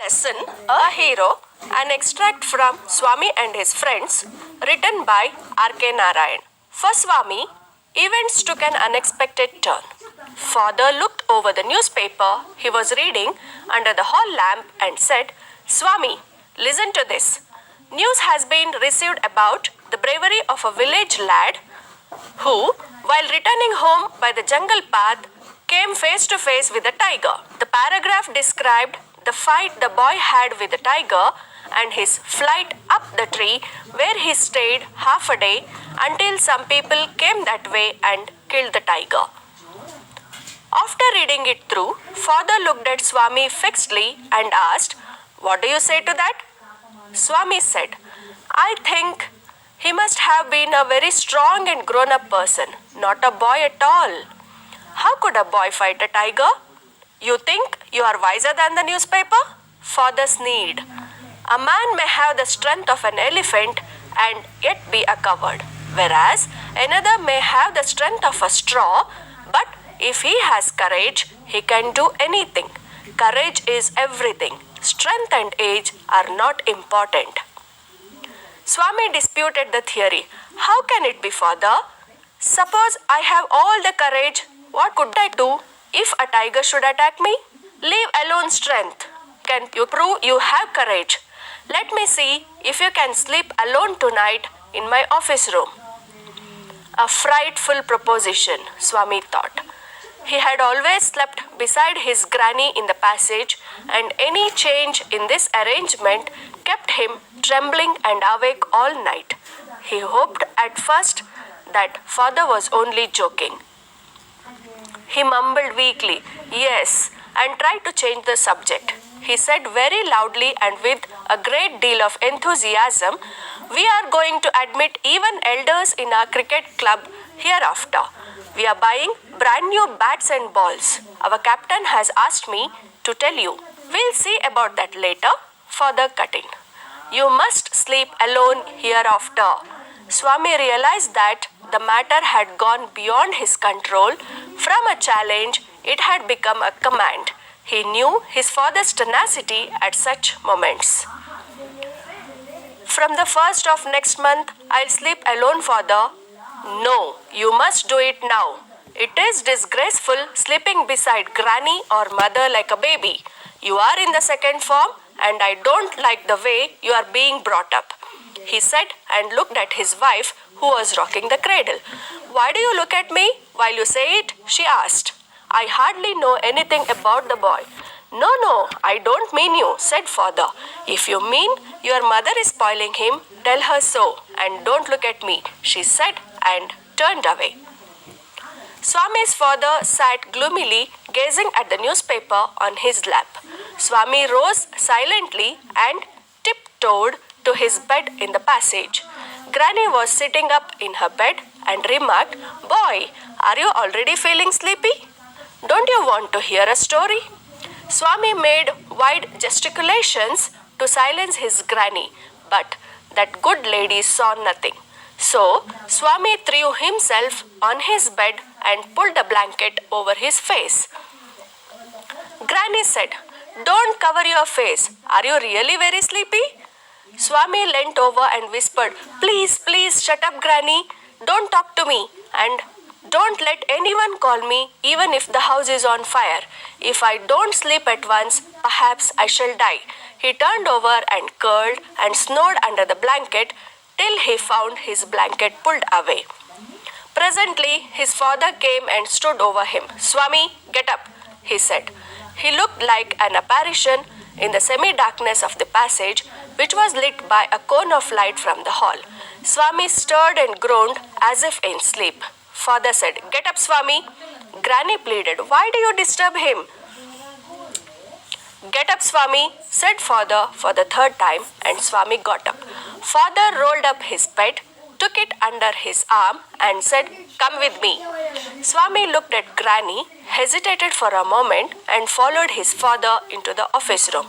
Lesson A Hero, an extract from Swami and his friends, written by R.K. Narayan. For Swami, events took an unexpected turn. Father looked over the newspaper he was reading under the hall lamp and said, Swami, listen to this. News has been received about the bravery of a village lad who, while returning home by the jungle path, came face to face with a tiger. The paragraph described the fight the boy had with the tiger and his flight up the tree where he stayed half a day until some people came that way and killed the tiger. After reading it through, Father looked at Swami fixedly and asked, What do you say to that? Swami said, I think he must have been a very strong and grown up person, not a boy at all. How could a boy fight a tiger? You think you are wiser than the newspaper? Father sneered. A man may have the strength of an elephant and yet be a coward, whereas another may have the strength of a straw, but if he has courage, he can do anything. Courage is everything. Strength and age are not important. Swami disputed the theory. How can it be, Father? Suppose I have all the courage, what could I do if a tiger should attack me? Leave alone strength. Can you prove you have courage? Let me see if you can sleep alone tonight in my office room. A frightful proposition, Swami thought. He had always slept beside his granny in the passage, and any change in this arrangement kept him trembling and awake all night. He hoped at first that Father was only joking. He mumbled weakly, Yes, and tried to change the subject. He said very loudly and with a great deal of enthusiasm, We are going to admit even elders in our cricket club hereafter. We are buying brand new bats and balls. Our captain has asked me to tell you. We'll see about that later. Father cut in. You must sleep alone hereafter. Swami realized that the matter had gone beyond his control. From a challenge, it had become a command. He knew his father's tenacity at such moments. From the first of next month, I'll sleep alone, Father. No, you must do it now. It is disgraceful sleeping beside granny or mother like a baby. You are in the second form and I don't like the way you are being brought up, he said and looked at his wife who was rocking the cradle. Why do you look at me while you say it? She asked. I hardly know anything about the boy. No, I don't mean you, said Father. If you mean your mother is spoiling him, tell her so and don't look at me, she said and turned away. Swami's father sat gloomily gazing at the newspaper on his lap. Swami rose silently and tiptoed to his bed in the passage. Granny was sitting up in her bed and remarked, Boy, are you already feeling sleepy? Don't you want to hear a story? Swami made wide gesticulations to silence his granny, but that good lady saw nothing. So, Swami threw himself on his bed and pulled a blanket over his face. Granny said, Don't cover your face. Are you really very sleepy? Swami leant over and whispered, Please, shut up, Granny. Don't talk to me. And don't let anyone call me even if the house is on fire. If I don't sleep at once, perhaps I shall die. He turned over and curled and snored under the blanket till he found his blanket pulled away. Presently, his father came and stood over him. Swami, get up, he said. He looked like an apparition in the semi-darkness of the passage, which was lit by a cone of light from the hall. Swami stirred and groaned as if in sleep. Father said, Get up, Swami. Granny pleaded, Why do you disturb him? Get up, Swami, said Father for the third time, and Swami got up. Father rolled up his bed, took it under his arm, and said, Come with me. Swami looked at Granny, hesitated for a moment, and followed his father into the office room.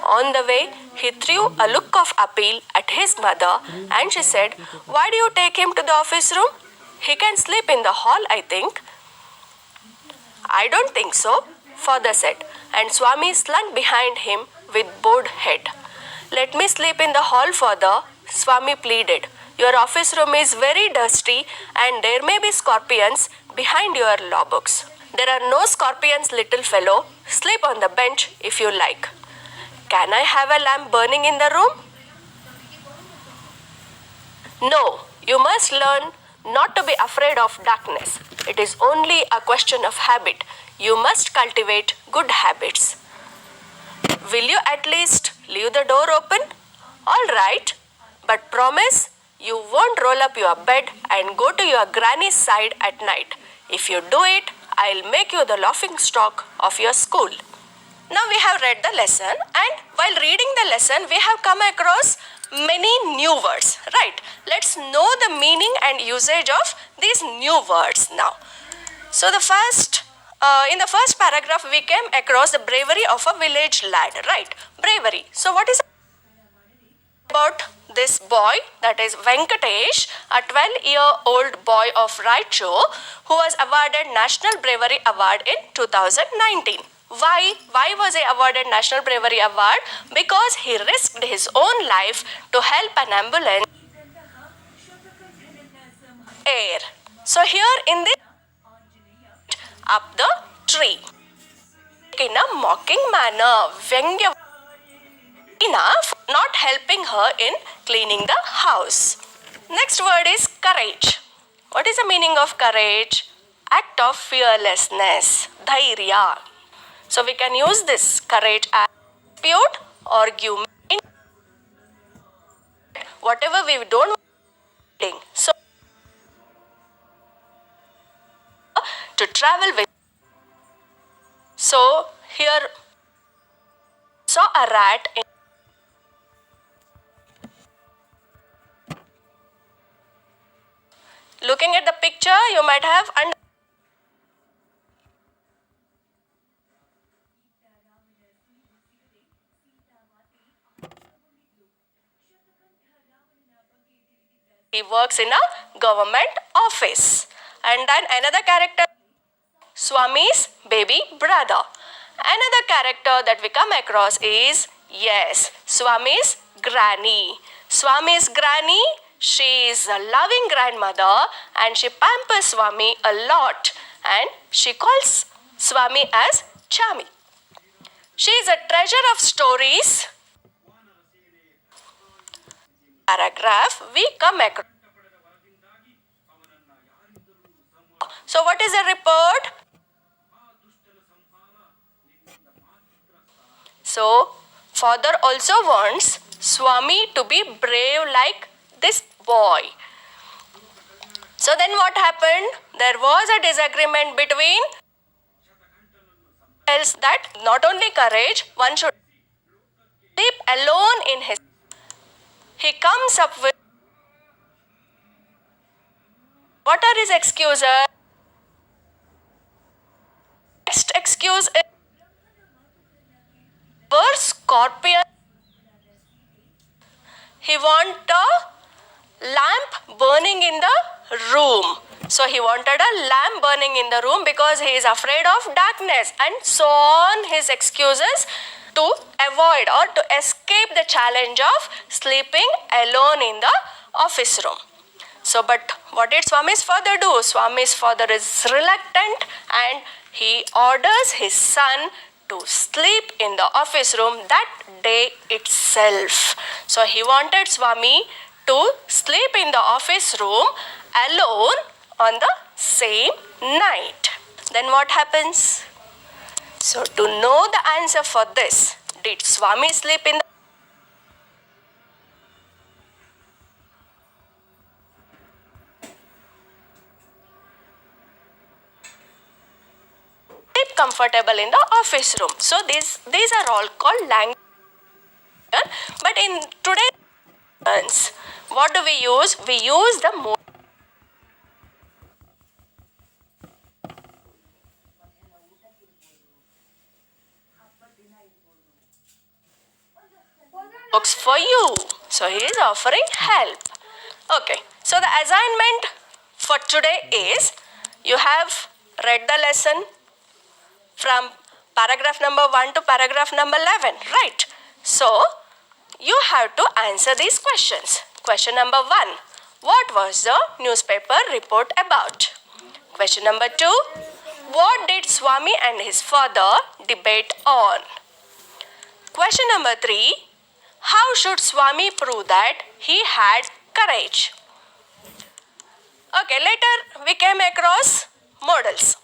On the way, he threw a look of appeal at his mother, and she said, Why do you take him to the office room? He can sleep in the hall, I think. I don't think so, Father said, and Swami slunk behind him with bowed head. Let me sleep in the hall, father, Swami pleaded. Your office room is very dusty and there may be scorpions behind your law books. There are no scorpions, little fellow. Sleep on the bench if you like. Can I have a lamp burning in the room? No, you must learn not to be afraid of darkness. It is only a question of habit. You must cultivate good habits. Will you at least leave the door open? All right, but promise you won't roll up your bed and go to your granny's side at night. If you do it, I'll make you the laughing stock of your school. Now we have read the lesson, and while reading the lesson, we have come across many new words, right? Let's know the meaning and usage of these new words now. So in the first paragraph, we came across the bravery of a village lad, right? Bravery. So what is about this boy, that is Venkatesh, a 12-year-old boy of Raichur who was awarded National Bravery Award in 2019. Why was he awarded National Bravery Award? Because he risked his own life to help an ambulance air. So here in this up the tree in a mocking manner, Vyangya enough, not helping her in cleaning the house. Next word is courage. What is the meaning of courage? Act of fearlessness, dhairya. So we can use this courage as dispute, argument, whatever we don't want. So to travel with. So here saw a rat in looking at the picture, you might have he works in a government office. And then another character, Swami's baby brother. Another character that we come across is, yes, Swami's granny. Swami's granny, she is a loving grandmother and she pampers Swami a lot and she calls Swami as Chami. She is a treasure of stories. Paragraph we come across. So what is a report? So father also wants Swami to be brave like this boy. So then what happened? There was a disagreement between else that not only courage, one should sleep alone in his. He comes up with what are his excuses? Next excuse is scorpion. He want a lamp burning in the room. So he wanted a lamp burning in the room because he is afraid of darkness, and so on his excuses to avoid or to escape the challenge of sleeping alone in the office room. So but what did Swami's father do? Swami's father is reluctant and he orders his son to sleep in the office room that day itself. So he wanted Swami to sleep in the office room alone on the same night. Then what happens? So to know the answer for this, did Swami sleep in the comfortable in the office room? So these are all called language. But in today's what do we use? We use the more books for you. So he is offering help. Okay. So the assignment for today is you have read the lesson from paragraph number 1 to paragraph number 11, right? So, you have to answer these questions. Question number 1. What was the newspaper report about? Question number 2. What did Swami and his father debate on? Question number 3. How should Swami prove that he had courage? Okay, later we came across models.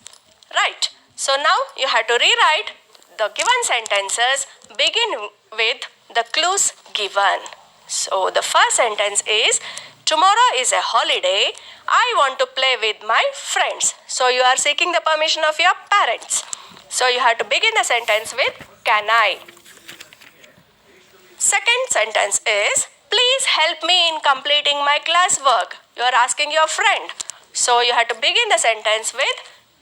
Right. So now you have to rewrite the given sentences, begin with the clues given. So the first sentence is, tomorrow is a holiday. I want to play with my friends. So you are seeking the permission of your parents. So you have to begin the sentence with can I. Second sentence is, please help me in completing my classwork. You are asking your friend. So you have to begin the sentence with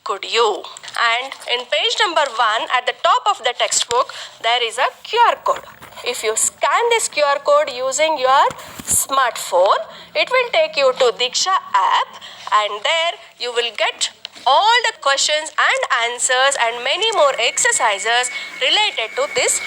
could you. And in page number 1 at the top of the textbook there is a QR code. If you scan this QR code using your smartphone, it will take you to Diksha app, and there you will get all the questions and answers and many more exercises related to this